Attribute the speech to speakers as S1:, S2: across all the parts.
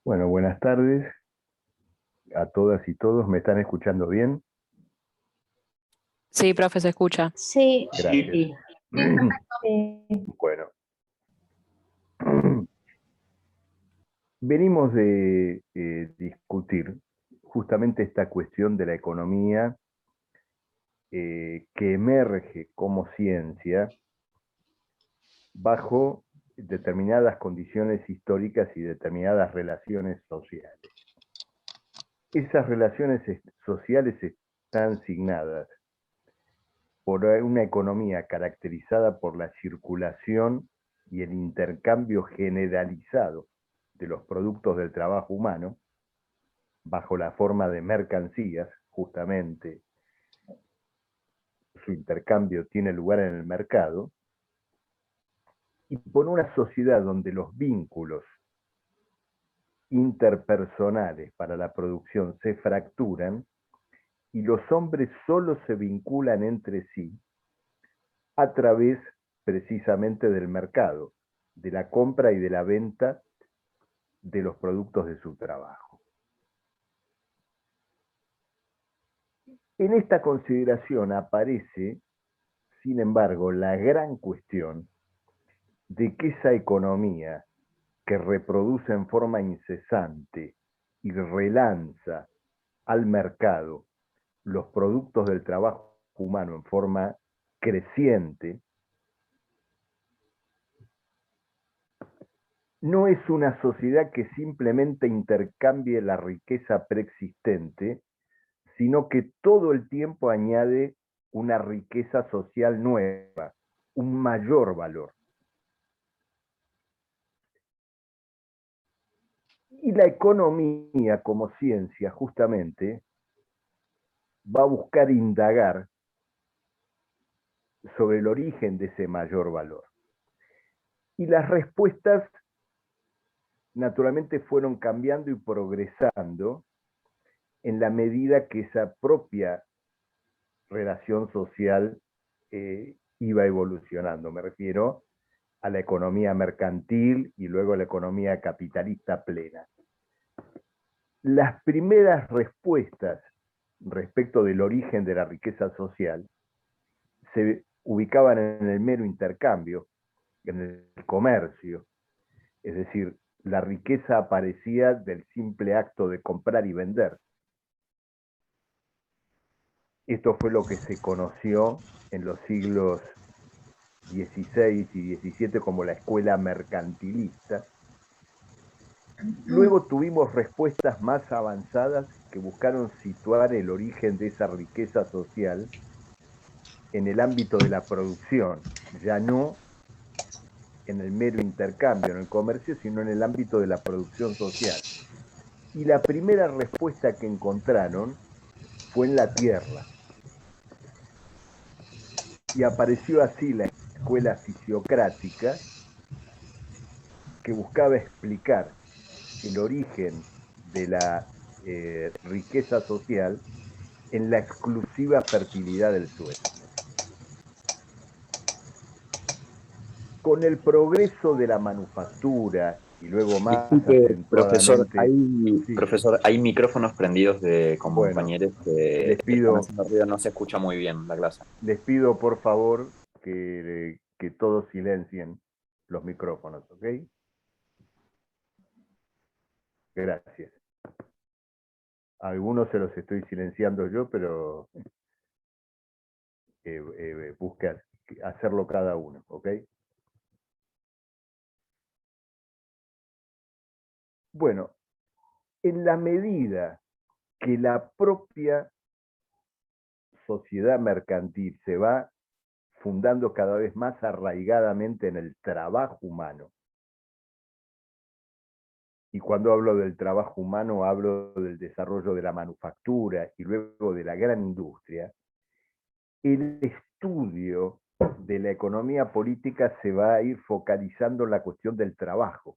S1: Bueno, buenas tardes a todas y todos. ¿Me están escuchando bien?
S2: Sí, profe, se escucha.
S3: Sí,
S1: Gracias.
S3: sí.
S1: Bueno, venimos de discutir justamente esta cuestión de la economía que emerge como ciencia bajo determinadas condiciones históricas y determinadas relaciones sociales. Esas relaciones sociales están signadas por una economía caracterizada por la circulación y el intercambio generalizado de los productos del trabajo humano, bajo la forma de mercancías, justamente su intercambio tiene lugar en el mercado, y por una sociedad donde los vínculos interpersonales para la producción se fracturan y los hombres solo se vinculan entre sí a través precisamente del mercado, de la compra y de la venta de los productos de su trabajo. En esta consideración aparece, sin embargo, la gran cuestión de que esa economía que reproduce en forma incesante y relanza al mercado los productos del trabajo humano en forma creciente, no es una sociedad que simplemente intercambie la riqueza preexistente, sino que todo el tiempo añade una riqueza social nueva, un mayor valor. Y la economía como ciencia justamente va a buscar indagar sobre el origen de ese mayor valor. Y las respuestas naturalmente fueron cambiando y progresando en la medida que esa propia relación social iba evolucionando. Me refiero a la economía mercantil y luego a la economía capitalista plena. Las primeras respuestas respecto del origen de la riqueza social se ubicaban en el mero intercambio, en el comercio, es decir, la riqueza aparecía del simple acto de comprar y vender. Esto fue lo que se conoció en los siglos XVI y XVII como la escuela mercantilista. Luego tuvimos respuestas más avanzadas que buscaron situar el origen de esa riqueza social en el ámbito de la producción, ya no en el mero intercambio, en el comercio, sino en el ámbito de la producción social. Y la primera respuesta que encontraron fue en la tierra. Y apareció así la escuela fisiocrática que buscaba explicar el origen de la riqueza social en la exclusiva fertilidad del suelo. Con el progreso de la manufactura y luego más
S4: Disculpe, profesor,
S1: acentuadamente, sí,
S4: hay micrófonos prendidos con
S1: bueno,
S4: compañeros que
S1: les
S4: están
S1: pido,
S4: haciendo ruido, no se escucha muy bien la clase.
S1: les pido por favor que todos silencien los micrófonos, ¿ok? Gracias. A algunos se los estoy silenciando yo, pero busque hacerlo cada uno, ¿ok? Bueno, en la medida que la propia sociedad mercantil se va fundando cada vez más arraigadamente en el trabajo humano, y cuando hablo del trabajo humano hablo del desarrollo de la manufactura y luego de la gran industria, el estudio de la economía política se va a ir focalizando en la cuestión del trabajo.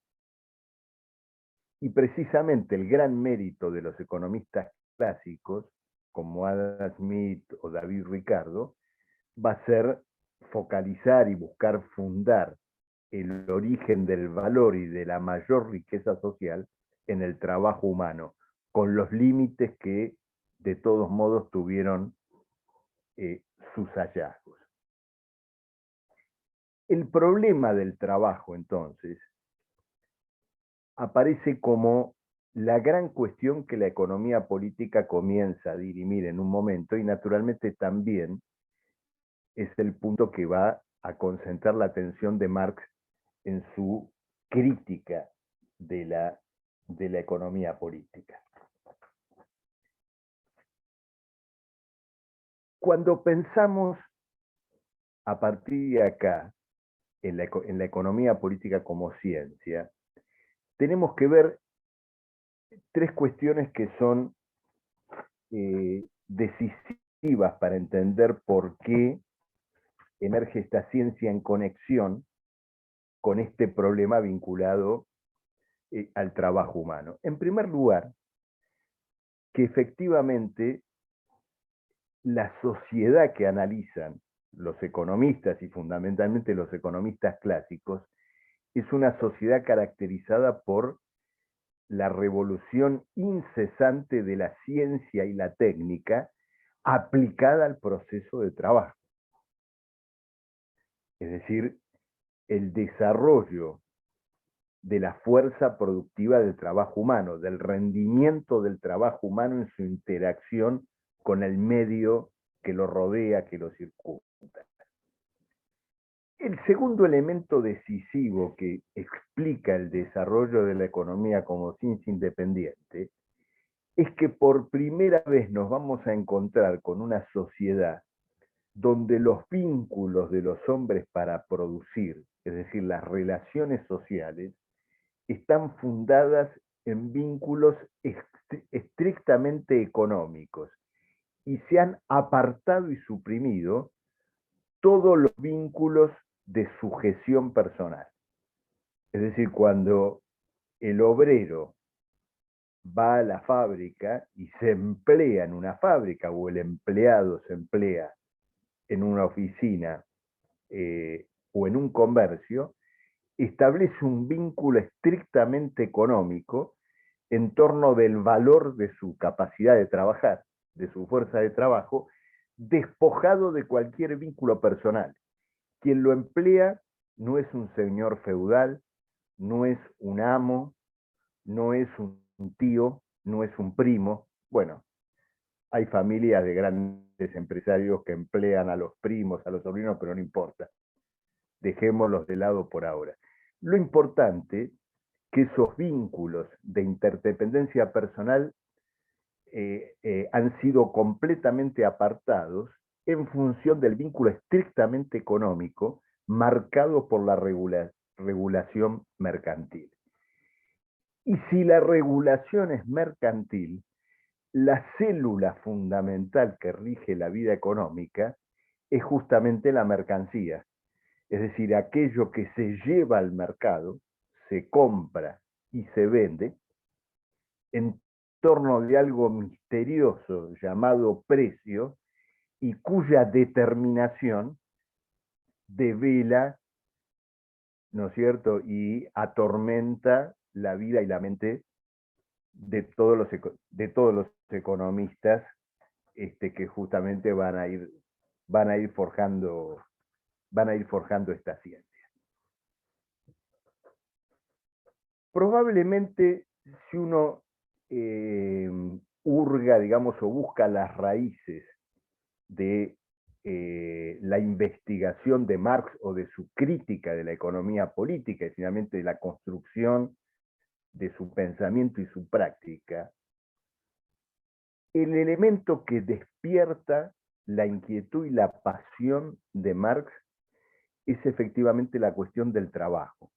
S1: Y precisamente el gran mérito de los economistas clásicos, como Adam Smith o David Ricardo, va a ser focalizar y buscar fundar el origen del valor y de la mayor riqueza social en el trabajo humano, con los límites que de todos modos tuvieron sus hallazgos. El problema del trabajo, entonces, aparece como la gran cuestión que la economía política comienza a dirimir en un momento, y naturalmente también es el punto que va a concentrar la atención de Marx en su crítica de la economía política. Cuando pensamos a partir de acá en la economía política como ciencia, tenemos que ver tres cuestiones que son decisivas para entender por qué emerge esta ciencia en conexión con este problema vinculado al trabajo humano. En primer lugar, que efectivamente la sociedad que analizan los economistas y fundamentalmente los economistas clásicos es una sociedad caracterizada por la revolución incesante de la ciencia y la técnica aplicada al proceso de trabajo. Es decir, el desarrollo de la fuerza productiva del trabajo humano, del rendimiento del trabajo humano en su interacción con el medio que lo rodea, que lo circunda. El segundo elemento decisivo que explica el desarrollo de la economía como ciencia independiente es que por primera vez nos vamos a encontrar con una sociedad donde los vínculos de los hombres para producir, es decir, las relaciones sociales, están fundadas en vínculos estrictamente económicos y se han apartado y suprimido todos los vínculos de sujeción personal. Es decir, cuando el obrero va a la fábrica y se emplea en una fábrica, o el empleado se emplea en una oficina o en un comercio, establece un vínculo estrictamente económico en torno del valor de su capacidad de trabajar, de su fuerza de trabajo, despojado de cualquier vínculo personal. Quien lo emplea no es un señor feudal, no es un amo, no es un tío, no es un primo. Bueno, hay familias de grandes empresarios que emplean a los primos, a los sobrinos, pero no importa. Dejémoslos de lado por ahora. Lo importante que esos vínculos de interdependencia personal han sido completamente apartados en función del vínculo estrictamente económico marcado por la regulación mercantil. Y si la regulación es mercantil, la célula fundamental que rige la vida económica es justamente la mercancía. Es decir, aquello que se lleva al mercado, se compra y se vende en torno de algo misterioso llamado precio y cuya determinación devela, ¿no es cierto?, y atormenta la vida y la mente de todos los economistas que justamente van a ir forjando esta ciencia. Probablemente si uno hurga, digamos, o busca las raíces de la investigación de Marx o de su crítica de la economía política y finalmente de la construcción de su pensamiento y su práctica, el elemento que despierta la inquietud y la pasión de Marx es efectivamente la cuestión del trabajo.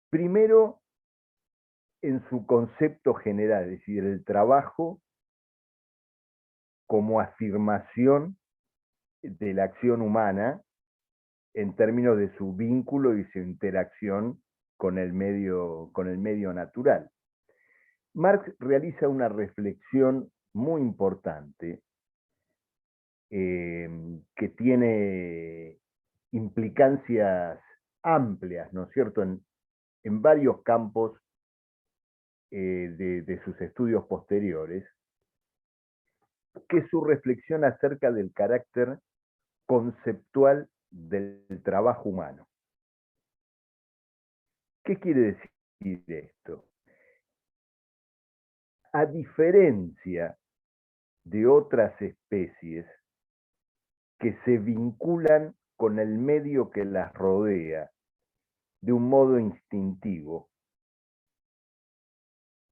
S1: Primero, en su concepto general, es decir, el trabajo como afirmación de la acción humana en términos de su vínculo y su interacción con el medio natural. Marx realiza una reflexión muy importante que tiene implicancias amplias, ¿no es cierto?, en varios campos de sus estudios posteriores, que es su reflexión acerca del carácter conceptual del trabajo humano. ¿Qué quiere decir esto? A diferencia de otras especies que se vinculan con el medio que las rodea de un modo instintivo,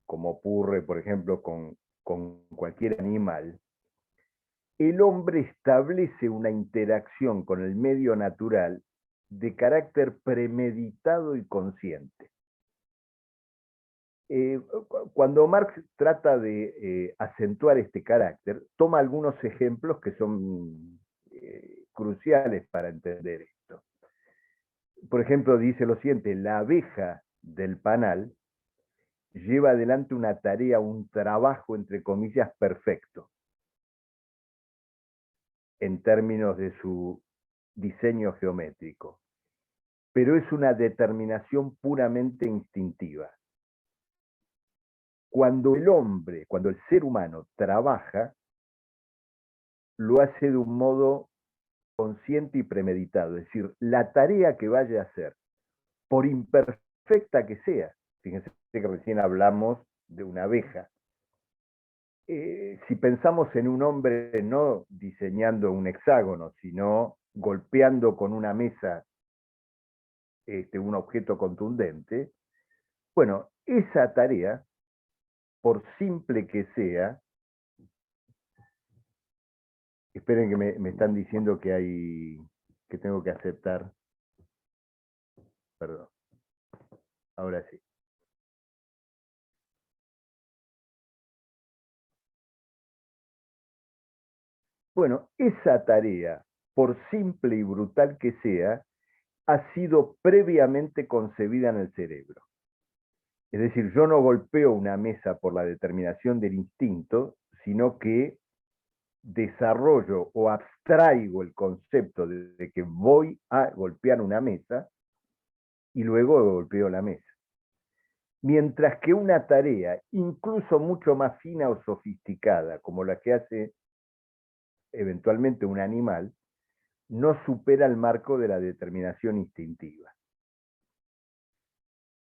S1: como ocurre, por ejemplo, con cualquier animal, el hombre establece una interacción con el medio natural de carácter premeditado y consciente. Cuando Marx trata de acentuar este carácter, toma algunos ejemplos que son cruciales para entender esto. Por ejemplo, dice lo siguiente: la abeja del panal lleva adelante una tarea, un trabajo, entre comillas, perfecto, en términos de su diseño geométrico, pero es una determinación puramente instintiva. Cuando el ser humano trabaja, lo hace de un modo consciente y premeditado, es decir, la tarea que vaya a hacer, por imperfecta que sea, fíjense que recién hablamos de una abeja, si pensamos en un hombre no diseñando un hexágono, sino golpeando con una mesa un objeto contundente, bueno, esa tarea, por simple que sea, esperen que me están diciendo que tengo que aceptar, perdón, ahora sí. Bueno, esa tarea, por simple y brutal que sea, ha sido previamente concebida en el cerebro. Es decir, yo no golpeo una mesa por la determinación del instinto, sino que desarrollo o abstraigo el concepto de que voy a golpear una mesa y luego golpeo la mesa. Mientras que una tarea, incluso mucho más fina o sofisticada, como la que hace eventualmente un animal, no supera el marco de la determinación instintiva.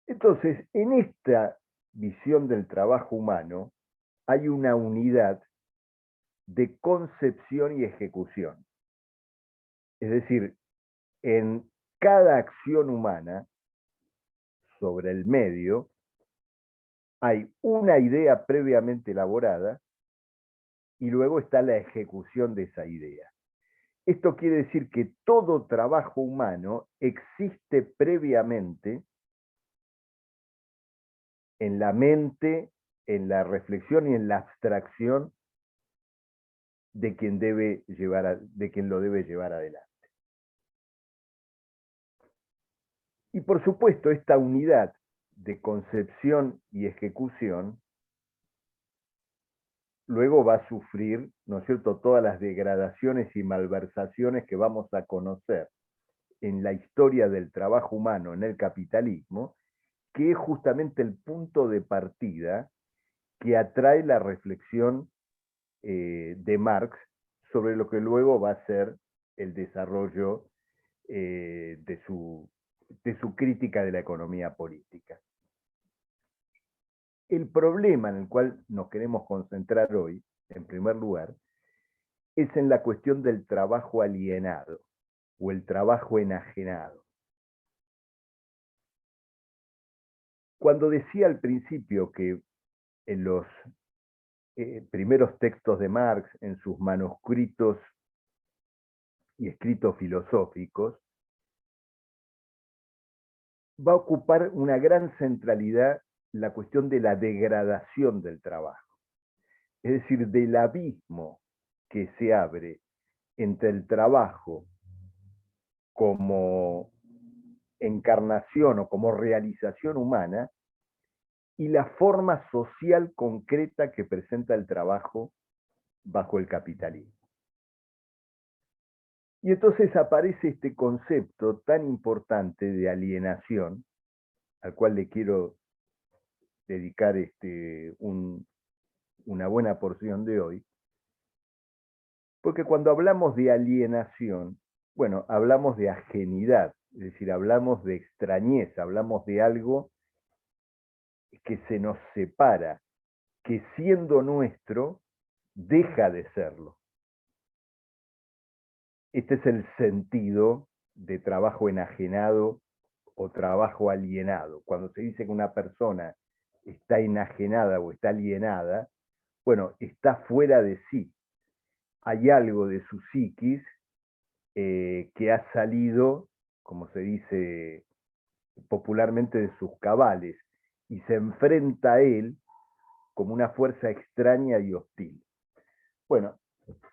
S1: Entonces, en esta visión del trabajo humano hay una unidad de concepción y ejecución. Es decir, en cada acción humana sobre el medio hay una idea previamente elaborada y luego está la ejecución de esa idea. Esto quiere decir que todo trabajo humano existe previamente en la mente, en la reflexión y en la abstracción de quien lo debe llevar adelante. Y por supuesto, esta unidad de concepción y ejecución luego va a sufrir, ¿no es cierto?, todas las degradaciones y malversaciones que vamos a conocer en la historia del trabajo humano en el capitalismo, que es justamente el punto de partida que atrae la reflexión de Marx sobre lo que luego va a ser el desarrollo de su crítica de la economía política. El problema en el cual nos queremos concentrar hoy, en primer lugar, es en la cuestión del trabajo alienado o el trabajo enajenado. Cuando decía al principio que en los primeros textos de Marx, en sus manuscritos y escritos filosóficos, va a ocupar una gran centralidad la cuestión de la degradación del trabajo, es decir, del abismo que se abre entre el trabajo como encarnación o como realización humana y la forma social concreta que presenta el trabajo bajo el capitalismo. Y entonces aparece este concepto tan importante de alienación, al cual le quiero dedicar una buena porción de hoy, porque cuando hablamos de alienación, bueno, hablamos de ajenidad, es decir, hablamos de extrañeza, hablamos de algo que se nos separa, que siendo nuestro, deja de serlo. Este es el sentido de trabajo enajenado o trabajo alienado. Cuando se dice que una persona está enajenada o está alienada, bueno, está fuera de sí. Hay algo de su psiquis que ha salido, como se dice popularmente, de sus cabales y se enfrenta a él como una fuerza extraña y hostil. Bueno,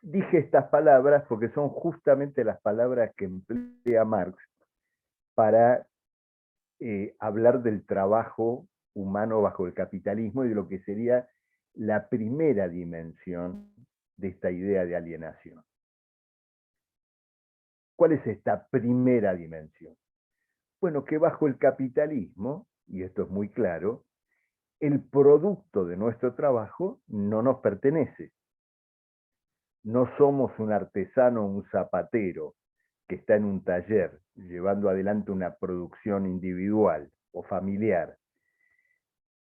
S1: dije estas palabras porque son justamente las palabras que emplea Marx para hablar del trabajo humano bajo el capitalismo y de lo que sería la primera dimensión de esta idea de alienación. ¿Cuál es esta primera dimensión? Bueno, que bajo el capitalismo, y esto es muy claro, el producto de nuestro trabajo no nos pertenece. No somos un artesano o un zapatero que está en un taller llevando adelante una producción individual o familiar,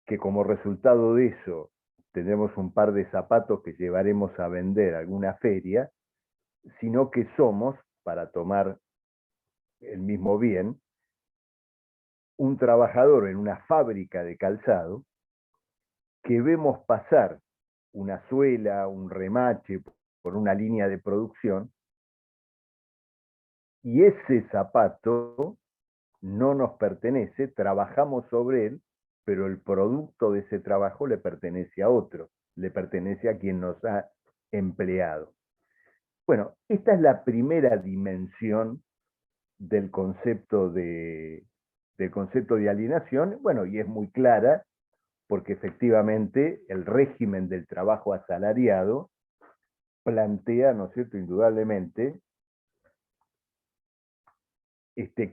S1: que como resultado de eso tendremos un par de zapatos que llevaremos a vender a alguna feria, sino que somos, para tomar el mismo bien, un trabajador en una fábrica de calzado que vemos pasar una suela, un remache por una línea de producción, y ese zapato no nos pertenece, trabajamos sobre él, pero el producto de ese trabajo le pertenece a otro, le pertenece a quien nos ha empleado. Bueno, esta es la primera dimensión del concepto de alienación, bueno, y es muy clara, porque efectivamente el régimen del trabajo asalariado plantea, ¿no es cierto?, indudablemente,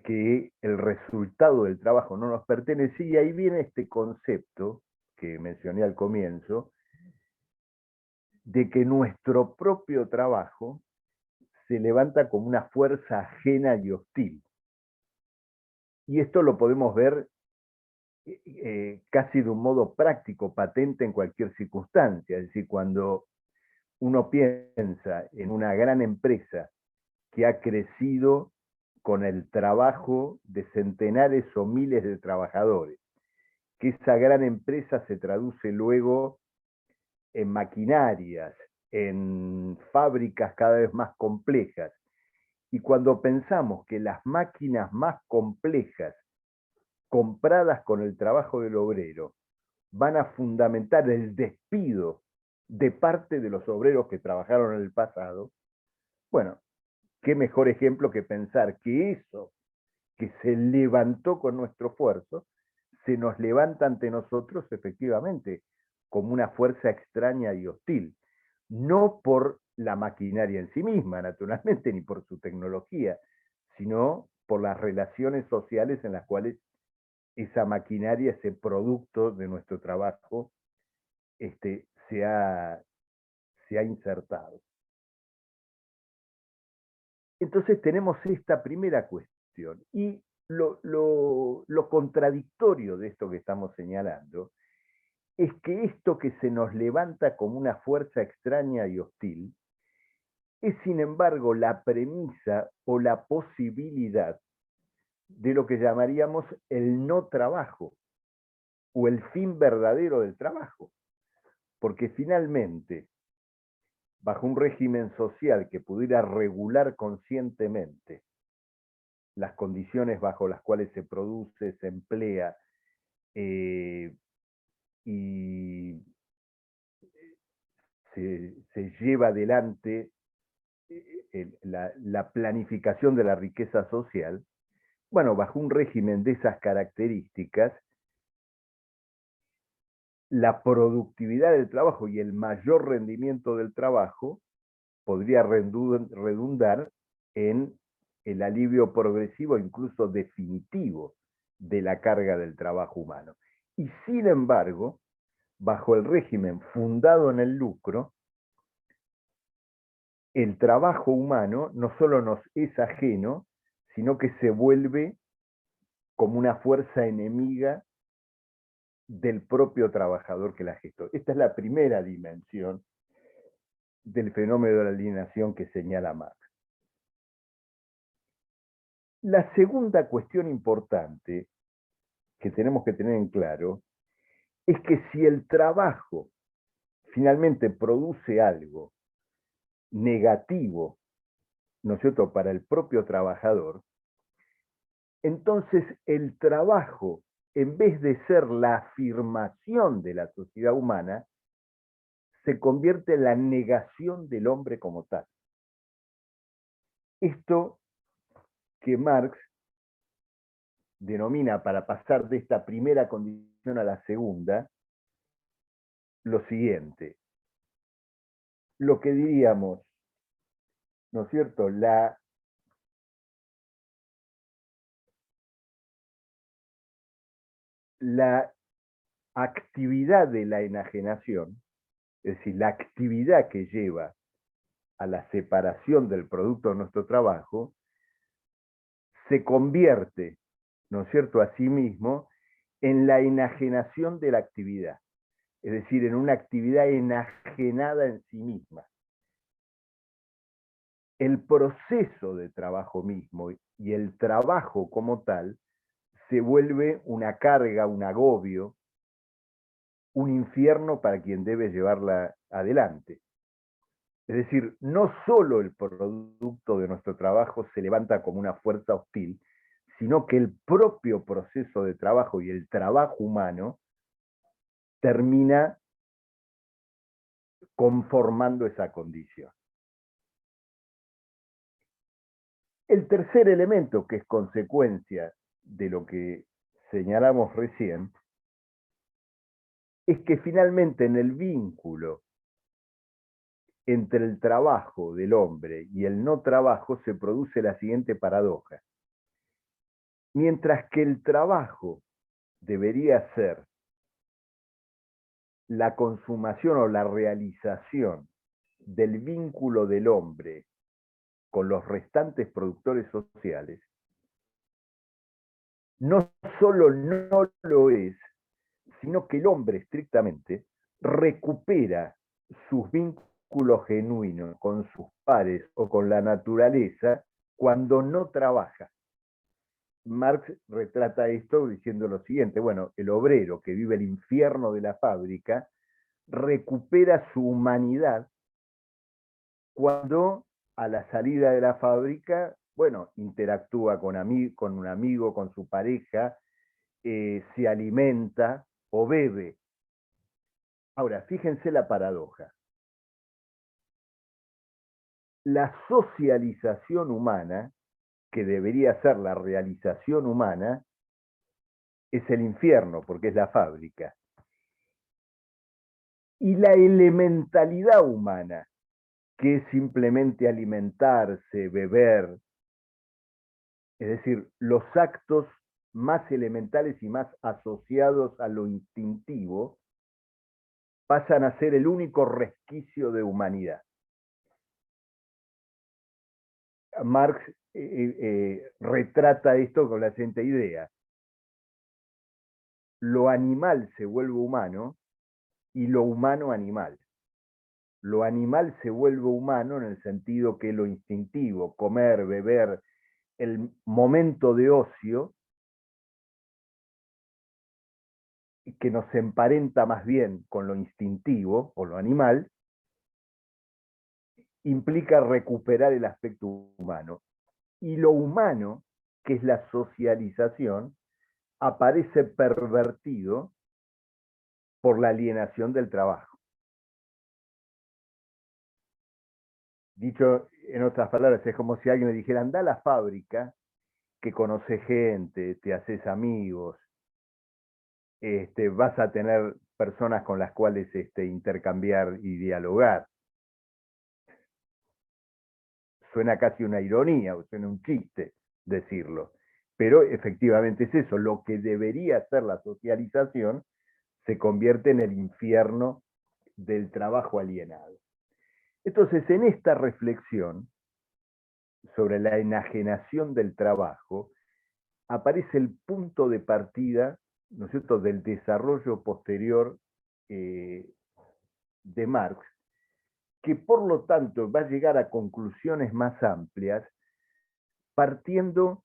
S1: que el resultado del trabajo no nos pertenece, y ahí viene este concepto que mencioné al comienzo, de que nuestro propio trabajo se levanta como una fuerza ajena y hostil. Y esto lo podemos ver casi de un modo práctico, patente en cualquier circunstancia. Es decir, cuando uno piensa en una gran empresa que ha crecido con el trabajo de centenares o miles de trabajadores, que esa gran empresa se traduce luego en maquinarias, en fábricas cada vez más complejas. Y cuando pensamos que las máquinas más complejas, compradas con el trabajo del obrero, van a fundamentar el despido de parte de los obreros que trabajaron en el pasado, bueno, qué mejor ejemplo que pensar que eso que se levantó con nuestro esfuerzo, se nos levanta ante nosotros efectivamente como una fuerza extraña y hostil. No por la maquinaria en sí misma, naturalmente, ni por su tecnología, sino por las relaciones sociales en las cuales esa maquinaria, ese producto de nuestro trabajo, se ha insertado. Entonces tenemos esta primera cuestión. Y lo contradictorio de esto que estamos señalando es que esto que se nos levanta como una fuerza extraña y hostil es, sin embargo, la premisa o la posibilidad de lo que llamaríamos el no trabajo o el fin verdadero del trabajo. Porque finalmente, bajo un régimen social que pudiera regular conscientemente las condiciones bajo las cuales se produce, se emplea y se lleva adelante la planificación de la riqueza social, bueno, bajo un régimen de esas características, la productividad del trabajo y el mayor rendimiento del trabajo podría redundar en el alivio progresivo, incluso definitivo, de la carga del trabajo humano. Y sin embargo, bajo el régimen fundado en el lucro, el trabajo humano no solo nos es ajeno, sino que se vuelve como una fuerza enemiga del propio trabajador que la gestó. Esta es la primera dimensión del fenómeno de la alienación que señala Marx. La segunda cuestión importante que tenemos que tener en claro es que si el trabajo finalmente produce algo negativo, ¿no es cierto?, para el propio trabajador, entonces el trabajo, en vez de ser la afirmación de la sociedad humana, se convierte en la negación del hombre como tal. Esto que Marx denomina, para pasar de esta primera condición a la segunda, lo siguiente: lo que diríamos, ¿no es cierto?, la actividad de la enajenación, es decir, la actividad que lleva a la separación del producto de nuestro trabajo, se convierte, ¿no es cierto?, a sí mismo en la enajenación de la actividad, es decir, en una actividad enajenada en sí misma. El proceso de trabajo mismo y el trabajo como tal se vuelve una carga, un agobio, un infierno para quien debe llevarla adelante. Es decir, no solo el producto de nuestro trabajo se levanta como una fuerza hostil, sino que el propio proceso de trabajo y el trabajo humano termina conformando esa condición. El tercer elemento, que es consecuencia de lo que señalamos recién, es que finalmente en el vínculo entre el trabajo del hombre y el no trabajo se produce la siguiente paradoja. Mientras que el trabajo debería ser la consumación o la realización del vínculo del hombre con los restantes productores sociales, no solo no lo es, sino que el hombre estrictamente recupera sus vínculos genuinos con sus pares o con la naturaleza cuando no trabaja. Marx retrata esto diciendo lo siguiente: bueno, el obrero que vive el infierno de la fábrica recupera su humanidad cuando a la salida de la fábrica, bueno, interactúa con un amigo, con su pareja, se alimenta o bebe. Ahora, fíjense la paradoja. La socialización humana, que debería ser la realización humana, es el infierno, porque es la fábrica. Y la elementalidad humana, que es simplemente alimentarse, beber, es decir, los actos más elementales y más asociados a lo instintivo, pasan a ser el único resquicio de humanidad. Marx retrata esto con la siguiente idea: lo animal se vuelve humano y lo humano animal. Lo animal se vuelve humano en el sentido que lo instintivo, comer, beber, el momento de ocio, que nos emparenta más bien con lo instintivo o lo animal, implica recuperar el aspecto humano. Y lo humano, que es la socialización, aparece pervertido por la alienación del trabajo. Dicho en otras palabras, es como si alguien me dijera: anda a la fábrica, que conoces gente, te haces amigos, vas a tener personas con las cuales intercambiar y dialogar. Suena casi una ironía, o suena un chiste decirlo. Pero efectivamente es eso, lo que debería ser la socialización se convierte en el infierno del trabajo alienado. Entonces, en esta reflexión sobre la enajenación del trabajo, aparece el punto de partida, ¿no es cierto?, del desarrollo posterior de Marx, que por lo tanto va a llegar a conclusiones más amplias, partiendo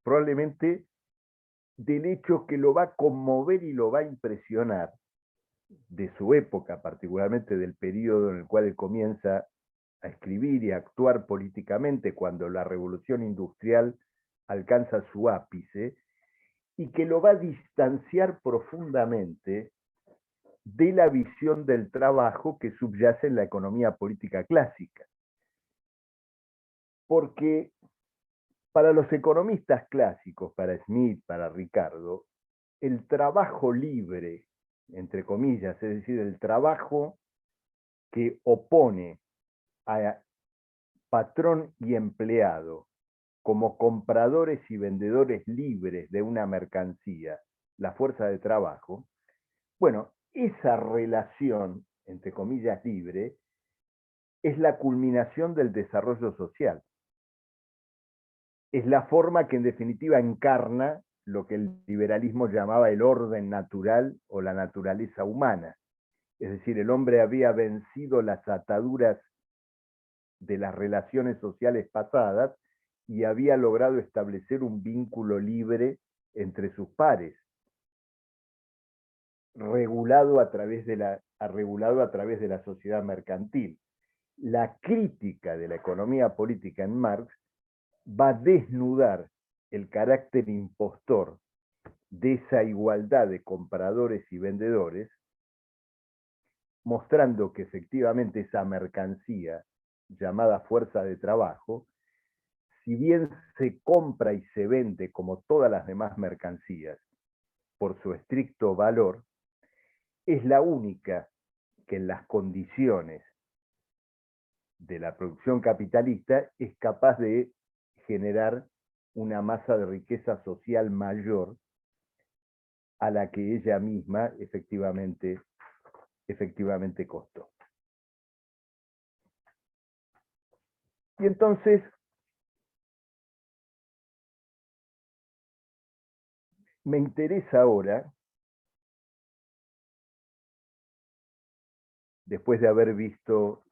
S1: probablemente del hecho que lo va a conmover y lo va a impresionar de su época, particularmente del periodo en el cual él comienza a escribir y a actuar políticamente, cuando la revolución industrial alcanza su ápice, y que lo va a distanciar profundamente de la visión del trabajo que subyace en la economía política clásica. Porque para los economistas clásicos, para Smith, para Ricardo, el trabajo libre, entre comillas, es decir, el trabajo que opone a patrón y empleado como compradores y vendedores libres de una mercancía, la fuerza de trabajo, bueno, esa relación, entre comillas, libre, es la culminación del desarrollo social. Es la forma que en definitiva encarna lo que el liberalismo llamaba el orden natural o la naturaleza humana. Es decir, el hombre había vencido las ataduras de las relaciones sociales pasadas y había logrado establecer un vínculo libre entre sus pares, regulado a través de la sociedad mercantil. La crítica de la economía política en Marx va a desnudar el carácter impostor de esa igualdad de compradores y vendedores, mostrando que efectivamente esa mercancía llamada fuerza de trabajo, si bien se compra y se vende como todas las demás mercancías por su estricto valor, es la única que en las condiciones de la producción capitalista es capaz de generar una masa de riqueza social mayor a la que ella misma efectivamente costó. Y entonces, me interesa ahora, después de haber visto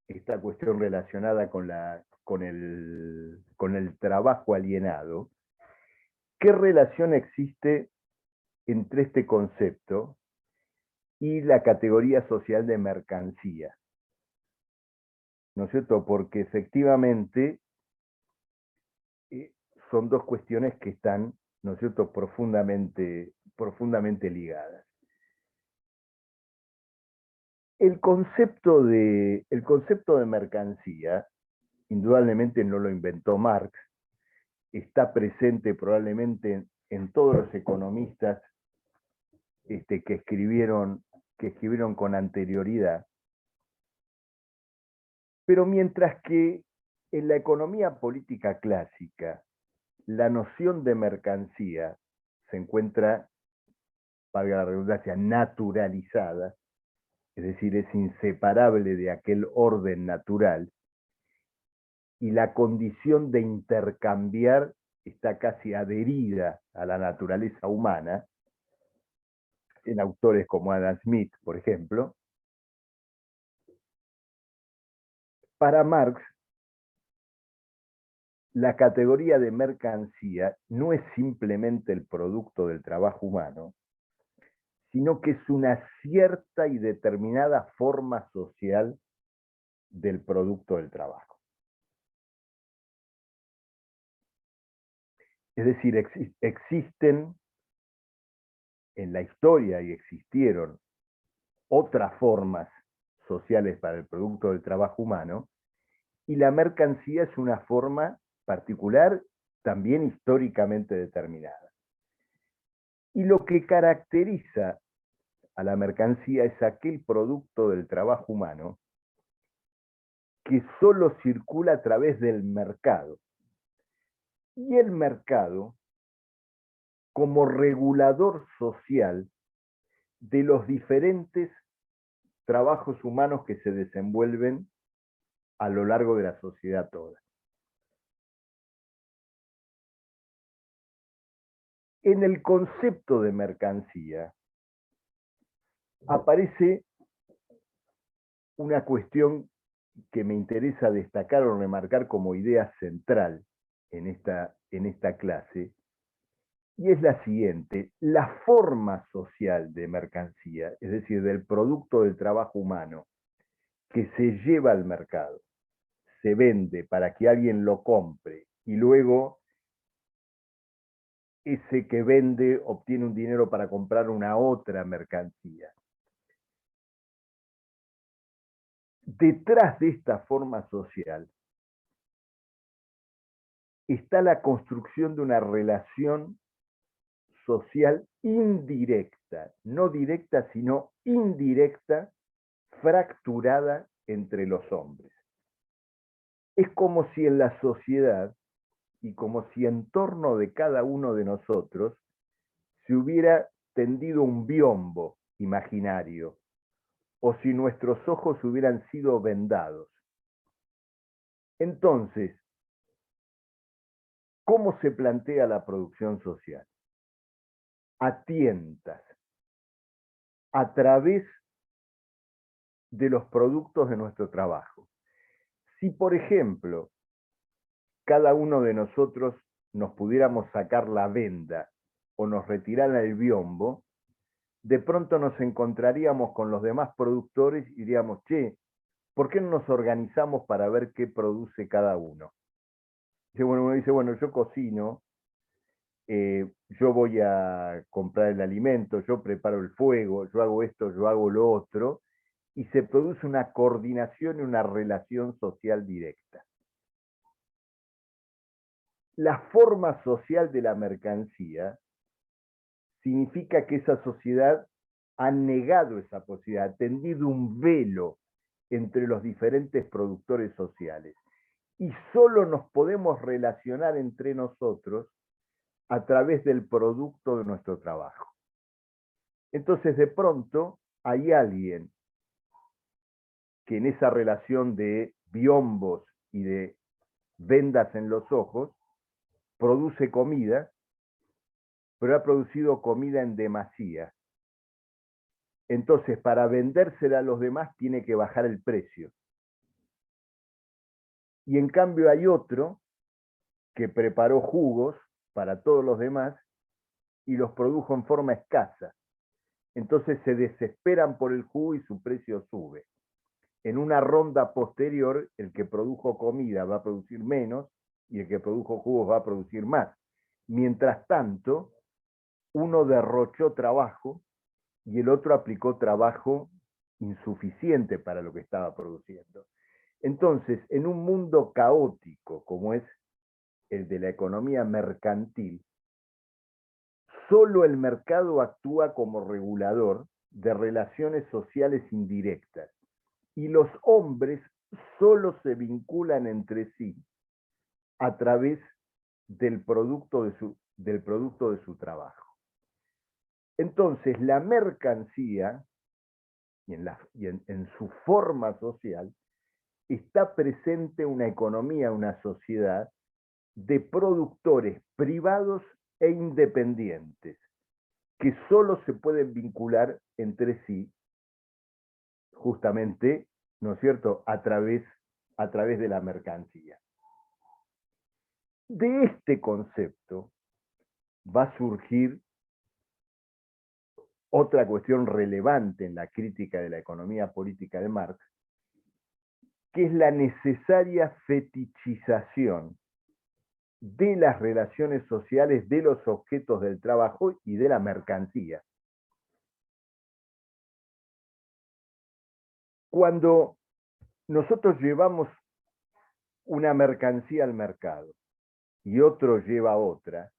S1: esta cuestión relacionada con el trabajo alienado, ¿qué relación existe entre este concepto y la categoría social de mercancía? ¿No es cierto? Porque efectivamente son dos cuestiones que están, ¿no es cierto?, profundamente ligadas. El concepto de mercancía, indudablemente no lo inventó Marx, está presente probablemente en todos los economistas que escribieron con anterioridad, pero mientras que en la economía política clásica la noción de mercancía se encuentra, valga la redundancia, naturalizada, es decir, es inseparable de aquel orden natural, y la condición de intercambiar está casi adherida a la naturaleza humana, en autores como Adam Smith, por ejemplo. Para Marx, la categoría de mercancía no es simplemente el producto del trabajo humano, sino que es una cierta y determinada forma social del producto del trabajo. Es decir, existen en la historia y existieron otras formas sociales para el producto del trabajo humano, y la mercancía es una forma particular, también históricamente determinada. Y lo que caracteriza a la mercancía es aquel producto del trabajo humano que solo circula a través del mercado. Y el mercado como regulador social de los diferentes trabajos humanos que se desenvuelven a lo largo de la sociedad toda. En el concepto de mercancía aparece una cuestión que me interesa destacar o remarcar como idea central en esta clase, y es la siguiente: la forma social de mercancía, es decir, del producto del trabajo humano que se lleva al mercado, se vende para que alguien lo compre y luego ese que vende obtiene un dinero para comprar una otra mercancía. Detrás de esta forma social está la construcción de una relación social indirecta, no directa, sino indirecta, fracturada entre los hombres. Es como si en la sociedad y como si en torno de cada uno de nosotros se hubiera tendido un biombo imaginario, o si nuestros ojos hubieran sido vendados. Entonces, ¿cómo se plantea la producción social? A tientas, a través de los productos de nuestro trabajo. Si, por ejemplo, cada uno de nosotros nos pudiéramos sacar la venda o nos retiraran el biombo, de pronto nos encontraríamos con los demás productores y diríamos, che, ¿por qué no nos organizamos para ver qué produce cada uno? Uno dice, bueno, yo cocino, yo voy a comprar el alimento, yo preparo el fuego, yo hago esto, yo hago lo otro, y se produce una coordinación y una relación social directa. La forma social de la mercancía significa que esa sociedad ha negado esa posibilidad, ha tendido un velo entre los diferentes productores sociales. Y solo nos podemos relacionar entre nosotros a través del producto de nuestro trabajo. Entonces, de pronto, hay alguien que en esa relación de biombos y de vendas en los ojos, produce comida, pero ha producido comida en demasía. Entonces, para vendérsela a los demás, tiene que bajar el precio. Y en cambio hay otro que preparó jugos para todos los demás y los produjo en forma escasa. Entonces se desesperan por el jugo y su precio sube. En una ronda posterior, el que produjo comida va a producir menos y el que produjo jugos va a producir más. Mientras tanto, uno derrochó trabajo y el otro aplicó trabajo insuficiente para lo que estaba produciendo. Entonces, en un mundo caótico como es el de la economía mercantil, solo el mercado actúa como regulador de relaciones sociales indirectas y los hombres solo se vinculan entre sí a través del producto de su trabajo. Entonces, la mercancía, en su forma social, está presente una economía, una sociedad de productores privados e independientes, que solo se pueden vincular entre sí, justamente, ¿no es cierto?, a través de la mercancía. De este concepto va a surgir otra cuestión relevante en la crítica de la economía política de Marx, que es la necesaria fetichización de las relaciones sociales, de los objetos del trabajo y de la mercancía. Cuando nosotros llevamos una mercancía al mercado y otro lleva otra,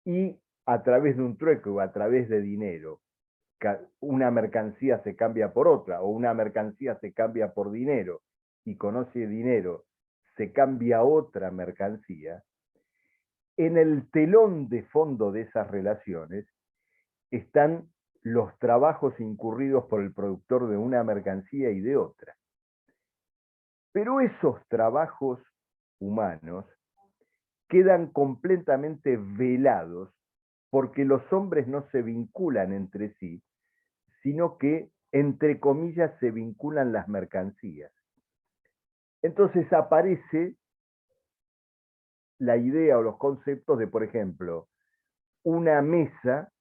S1: y a través de un trueque o a través de dinero, una mercancía se cambia por otra, o una mercancía se cambia por dinero, y con ese dinero se cambia otra mercancía, en el telón de fondo de esas relaciones están los trabajos incurridos por el productor de una mercancía y de otra. Pero esos trabajos humanos quedan completamente velados porque los hombres no se vinculan entre sí, sino que, entre comillas, se vinculan las mercancías. Entonces aparece la idea o los conceptos de, por ejemplo, una mesa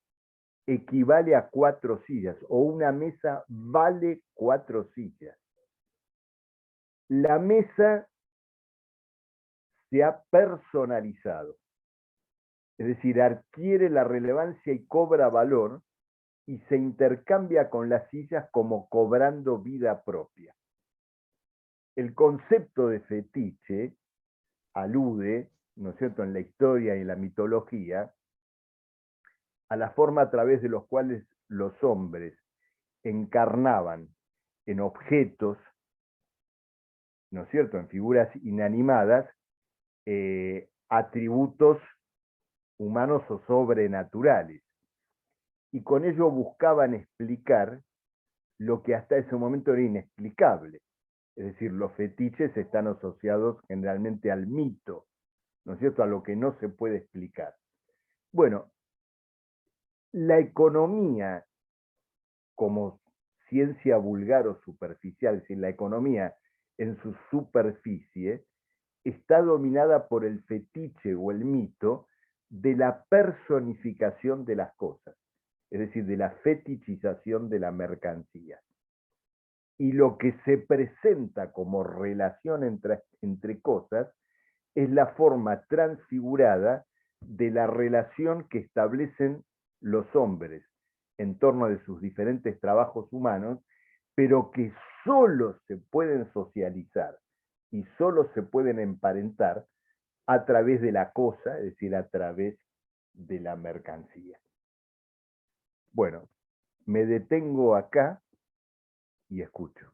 S1: equivale a 4 sillas o una mesa vale 4 sillas. La mesa se ha personalizado, es decir, adquiere la relevancia y cobra valor y se intercambia con las sillas como cobrando vida propia. El concepto de fetiche alude, ¿no es cierto?, en la historia y en la mitología, a la forma a través de los cuales los hombres encarnaban en objetos, ¿no es cierto?, en figuras inanimadas, atributos humanos o sobrenaturales. Y con ello buscaban explicar lo que hasta ese momento era inexplicable. Es decir, los fetiches están asociados generalmente al mito, ¿no es cierto?, a lo que no se puede explicar. Bueno, la economía como ciencia vulgar o superficial, es decir, la economía en su superficie, está dominada por el fetiche o el mito de la personificación de las cosas, es decir, de la fetichización de la mercancía. Y lo que se presenta como relación entre cosas es la forma transfigurada de la relación que establecen los hombres en torno de sus diferentes trabajos humanos, pero que solo se pueden socializar y solo se pueden emparentar a través de la cosa, es decir, a través de la mercancía. Bueno, me detengo acá y escucho.